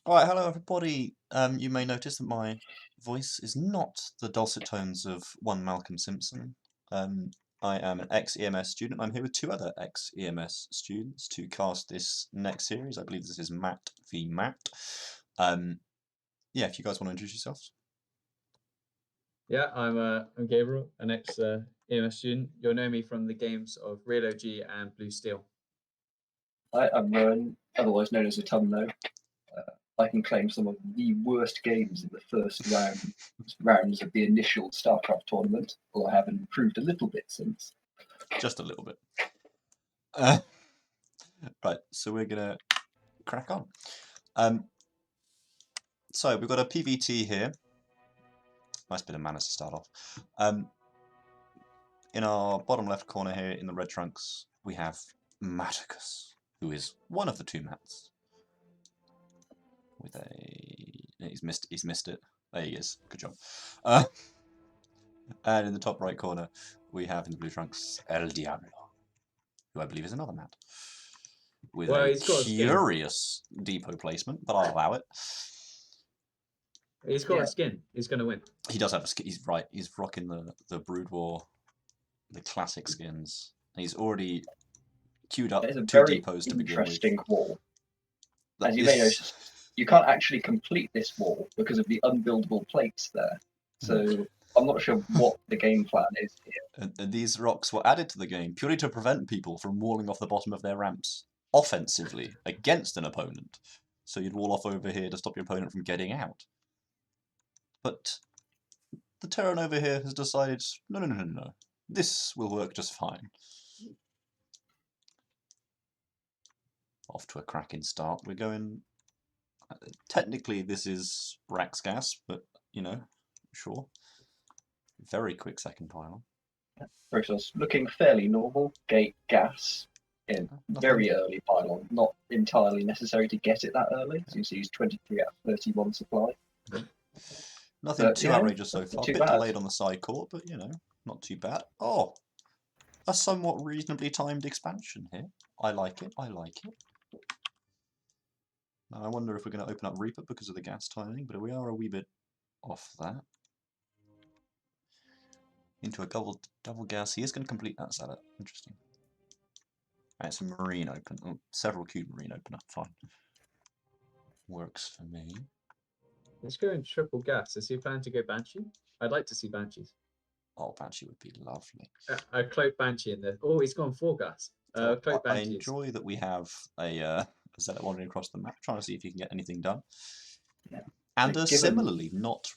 Alright, hello everybody. You may notice that my voice is not the dulcet tones of one Malcolm Simpson. I am an ex-EMS student. I'm here with two other ex-EMS students to cast this next series. I believe this is Matt v. Matt. Yeah, if you guys want to introduce yourselves. Yeah, I'm Gabriel, an ex EMS student. You'll know me from the games of R1G1 and Blue Steel. Hi, I'm Rowan, otherwise known as Autumno. I can claim some of the worst games in the first rounds of the initial StarCraft tournament, although I have improved a little bit since. Just a little bit. Right, so we're gonna crack on. So we've got a PVT here. Nice bit of manners to start off. In our bottom left corner here in the red trunks, we have Matticus, who is one of the two Mats. With a... He's missed it. There he is. Good job. And in the top right corner, we have in the blue trunks, ElDiablo, who I believe is another Mat. With a curious depot placement, but I'll allow it. He's got a skin. He's going to win. He does have a skin. He's right. He's rocking the Brood War, the classic skins. He's already queued up two depots to begin with. Interesting wall. As you may notice, you can't actually complete this wall because of the unbuildable plates there. So I'm not sure what the game plan is here. And these rocks were added to the game purely to prevent people from walling off the bottom of their ramps offensively against an opponent. So you'd wall off over here to stop your opponent from getting out. But the Terran over here has decided, no. This will work just fine. Off to a cracking start. We're going... Technically, this is Rax gas, but, you know, sure. Very quick second pylon. Process looking fairly normal. Gate gas in very early pylon. Not entirely necessary to get it that early. As you see, he's 23 out of 31 supply. Nothing too outrageous so far. A bit delayed on the side court, but, you know, not too bad. Oh, a somewhat reasonably timed expansion here. I like it. Now, I wonder if we're going to open up Reaper because of the gas timing, but we are a wee bit off that. Into a double gas. He is going to complete that salad. Interesting. Right, it's a marine open. Oh, several cube marine open up. Fine. Works for me. Let's go in triple gas. Is he planning to go Banshee? I'd like to see Banshees. Oh, Banshee would be lovely. A cloak Banshee in there. Oh, he's gone 4 gas. Cloak I enjoy that we have a Zealot wandering across the map, trying to see if you can get anything done. Yeah. And similarly, not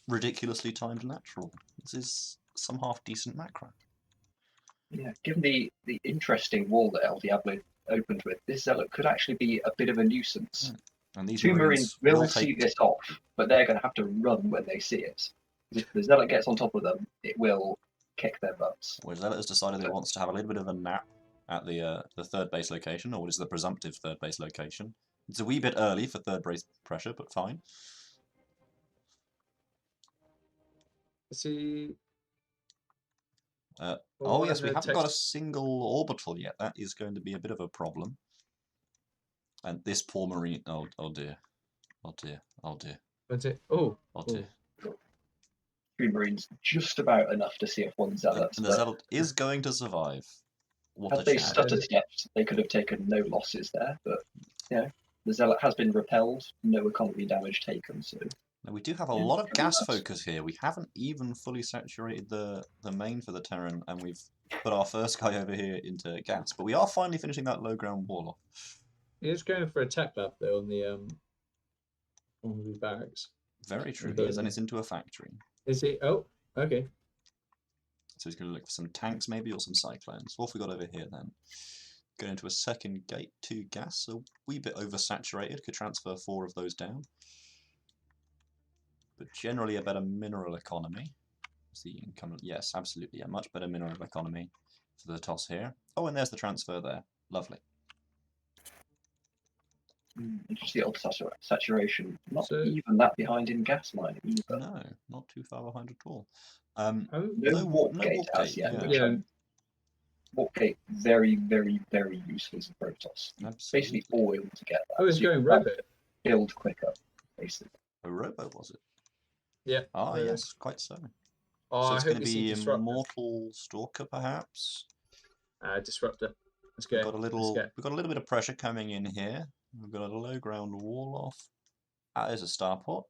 ridiculously timed natural. This is some half-decent macro. Yeah, given the interesting wall that ElDiablo opened with, this Zealot could actually be a bit of a nuisance. And these two Marines will see this off, but they're going to have to run when they see it. If the Zealot gets on top of them, it will kick their butts. Well, Zealot has decided that it wants to have a little bit of a nap at the third base location, or what is the presumptive third base location. It's a wee bit early for third base pressure, but fine. See. Oh yes, we haven't got a single orbital yet. That is going to be a bit of a problem. And this poor Marine... Oh dear. What's it? Oh dear. 3 Marines, just about enough to see if one Zealot. And the Zealot is going to survive. Had they stuttered stepped, they could have taken no losses there, but yeah, the Zealot has been repelled, no economy damage taken, so... Now we do have a lot of gas focus here. We haven't even fully saturated the main for the Terran, and we've put our first guy over here into gas, but we are finally finishing that low ground wall off. He's going for a tech lab though on the barracks. Very true, he is, and it's into a factory. Is he? Oh, okay. So he's going to look for some tanks maybe, or some cyclones. What have we got over here then? Going into a second gate, 2 gas, a wee bit oversaturated, could transfer 4 of those down. But generally a better mineral economy. Yes, absolutely, a much better mineral economy for the toss here. Oh, and there's the transfer there. Lovely. Interesting old saturation. Not even that behind in gas mining either. No, not too far behind at all. No warp gate as yet. Yeah. Warp gate very, very, very useful as a Protoss. Basically oil to get that. Oh, it's going rapid. build quicker, basically. A robo, was it? Yeah. Ah, there it yes, is. quite so. Oh, So I it's hope going to we see be Disruptor. Immortal Stalker, perhaps. Disruptor. Let's We've go. got a little bit of pressure coming in here. We've got a low ground wall off. That is a starport.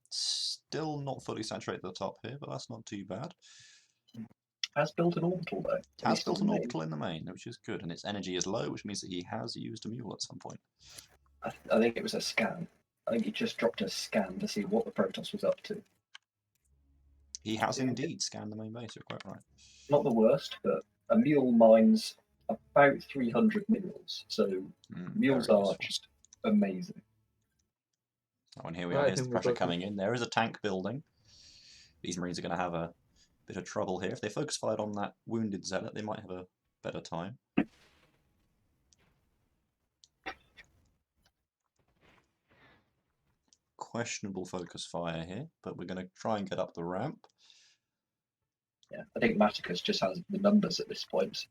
Still not fully saturated at the top here, but that's not too bad. Has built an orbital though. Has built an orbital in the main, which is good, and its energy is low, which means that he has used a mule at some point. I think it was a scan. I think he just dropped a scan to see what the Protoss was up to. He has indeed scanned the main base, you're quite right. Not the worst, but a mule mines about 300 mules, so mules very are useful. just amazing. Oh, and here we Right, are, I here's the think we've pressure got coming in. There is a tank building. These Marines are going to have a bit of trouble here. If they focus fired on that wounded zealot, they might have a better time. Questionable focus fire here, but we're going to try and get up the ramp. Yeah, I think Matticus just has the numbers at this point.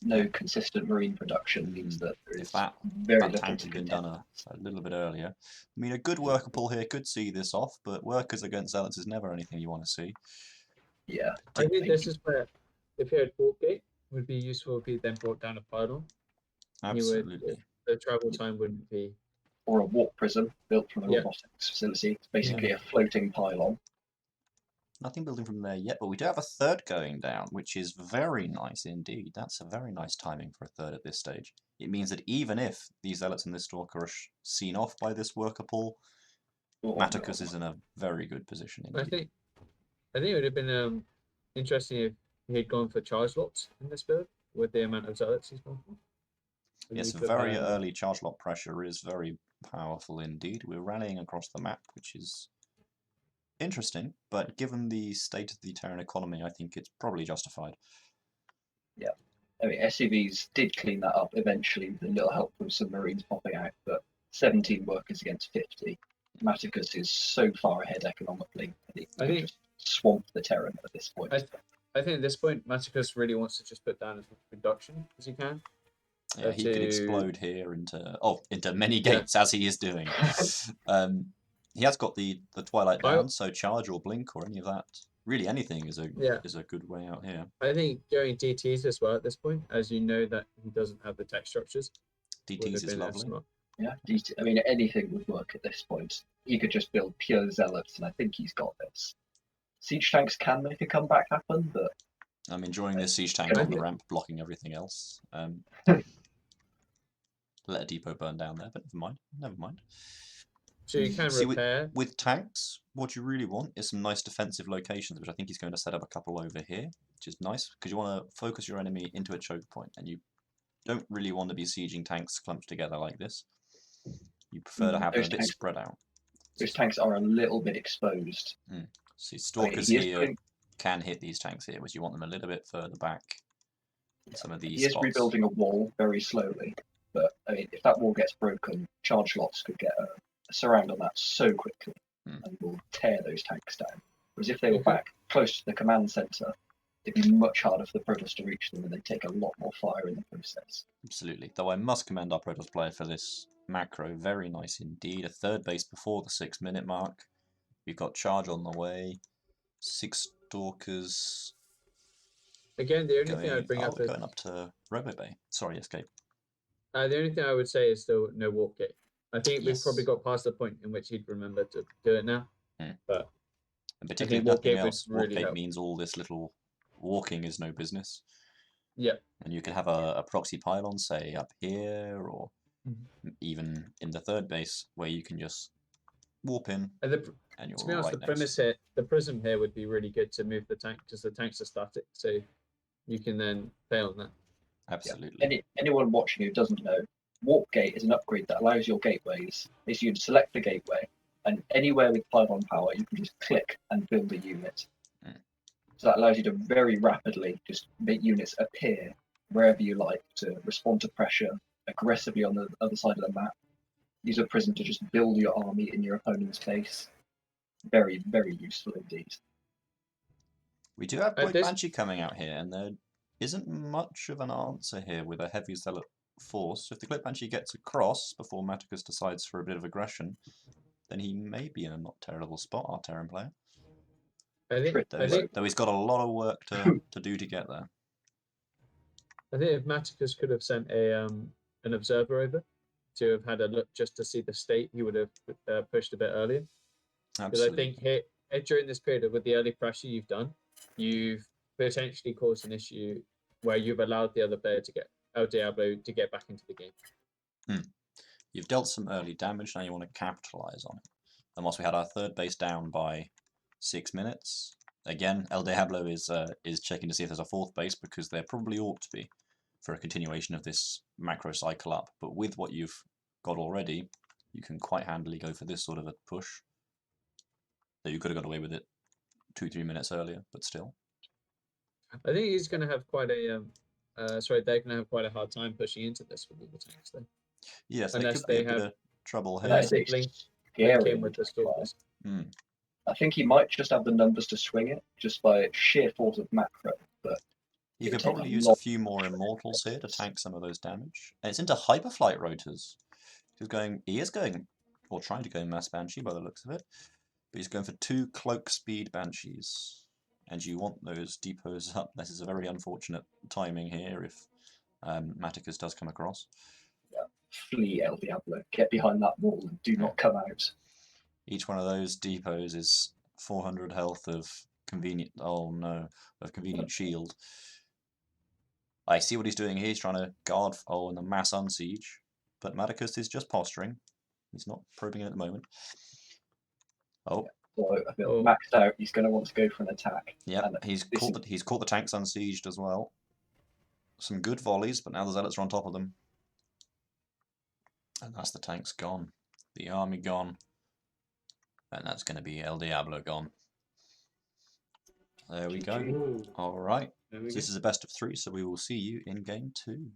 No consistent Marine production means that there If is that very little tank to had been contend. done a little bit earlier. I mean, a good worker pull here could see this off, but workers against zealots is never anything you want to see. Yeah, I think this is where, if you had Warp Gate, would be useful if you then brought down a pylon. Absolutely. The travel time wouldn't be. or a warp prism built from a Yeah. robotics facility. It's basically a floating pylon. Nothing building from there yet, but we do have a third going down, which is very nice indeed. That's a very nice timing for a third at this stage. It means that even if these zealots and this stalker are seen off by this worker pull, Matticus is in a very good position indeed. I think it would have been interesting if he had gone for charge lots in this build with the amount of zealots he's gone for. Yes, very early charge lot pressure is very powerful indeed. We're rallying across the map, which is interesting, but given the state of the Terran economy, I think it's probably justified. Yeah, I mean, SCVs did clean that up eventually with a little help from some Marines popping out, but 17 workers against 50. Matticus is so far ahead economically. I think just swamp the Terran at this point. I think at this point, Matticus really wants to just put down as much production as he can. Yeah, he could explode here into many gates as he is doing. He has got the Twilight bound, so charge or blink or any of that. Really, anything is a good way out here. I think going DTs as well at this point, as you know that he doesn't have the tech structures. DTs is lovely. Yeah, I mean, anything would work at this point. He could just build pure zealots, and I think he's got this. Siege tanks can make a comeback happen, but I'm enjoying this siege tank on the ramp, blocking everything else. Let a depot burn down there, but never mind. So you can repair. With tanks, what you really want is some nice defensive locations, which I think he's going to set up a couple over here, which is nice, because you want to focus your enemy into a choke point, and you don't really want to be sieging tanks clumped together like this. You prefer to have them a bit spread out. Those tanks are a little bit exposed. See, stalkers here can hit these tanks here, which you want them a little bit further back. Some of these spots. He is rebuilding a wall very slowly, but I mean, if that wall gets broken, charge lots could get a surround on that so quickly and will tear those tanks down. Whereas if they were back close to the command center, it'd be much harder for the Protoss to reach them, and they'd take a lot more fire in the process. Absolutely. Though I must commend our Protoss player for this macro. Very nice indeed. A third base before the 6-minute mark. We've got charge on the way. 6 stalkers. Again, the only thing I'd bring up is going up to Robo Bay. Sorry, escape. The only thing I would say is still no warp gate. I think we've probably got past the point in which he'd remember to do it now. But and particularly if nothing else, warp gate means all this little walking is no business. Yeah. And you can have a proxy pylon, say up here, or even in the third base, where you can just warp in. And you're to be honest, the premise here, the prism here would be really good to move the tank, because the tanks are static, so you can then play on that. Absolutely. Yeah. Anyone watching who doesn't know, Warp Gate is an upgrade that allows your gateways. Is you select the gateway, and anywhere with pylon power, you can just click and build a unit. So that allows you to very rapidly just make units appear wherever you like to respond to pressure aggressively on the other side of the map. Use a prism to just build your army in your opponent's base. Very, very useful indeed. We do have Blade Banshee coming out here, and there isn't much of an answer here with a heavy zealot force. So if the Clip Banshee gets across before Matticus decides for a bit of aggression, then he may be in a not terrible spot, our Terran player. Though he's got a lot of work to do to get there. I think if Matticus could have sent an observer over to have had a look just to see the state, he would have pushed a bit earlier. Because I think during this period with the early pressure you've done, you've potentially caused an issue where you've allowed the other player to get ElDiablo to get back into the game. You've dealt some early damage, now you want to capitalise on it. And once we had our third base down by 6 minutes, again, ElDiablo is checking to see if there's a fourth base, because there probably ought to be for a continuation of this macro cycle up. But with what you've got already, you can quite handily go for this sort of a push. Though you could have got away with it 2-3 minutes earlier, but still. I think he's going to have quite a they're going to have quite a hard time pushing into this with all the tanks, though. Yes, there could be a bit of trouble here. Unless they link in with the Stalkers. I think he might just have the numbers to swing it, just by sheer force of macro. But you could probably use a few more Immortals here to tank some of those damage. And it's into Hyperflight Rotors. He is going, or trying to go Mass Banshee by the looks of it. But he's going for 2 Cloak Speed Banshees. And you want those depots up. This is a very unfortunate timing here if Matticus does come across. Yeah. Flee ElDiablo. Get behind that wall and do not come out. Each one of those depots is 400 health of convenient. Oh no, of convenient shield. I see what he's doing here. He's trying to guard. Oh, and the mass unsiege. But Matticus is just posturing. He's not probing it at the moment. Oh. So a bit maxed out. He's going to want to go for an attack. Yeah, he's caught the tanks unsieged as well. Some good volleys, but now the Zealots are on top of them. And that's the tanks gone. The army gone. And that's going to be ElDiablo gone. There we go. All right. This is a best of 3, so we will see you in game 2.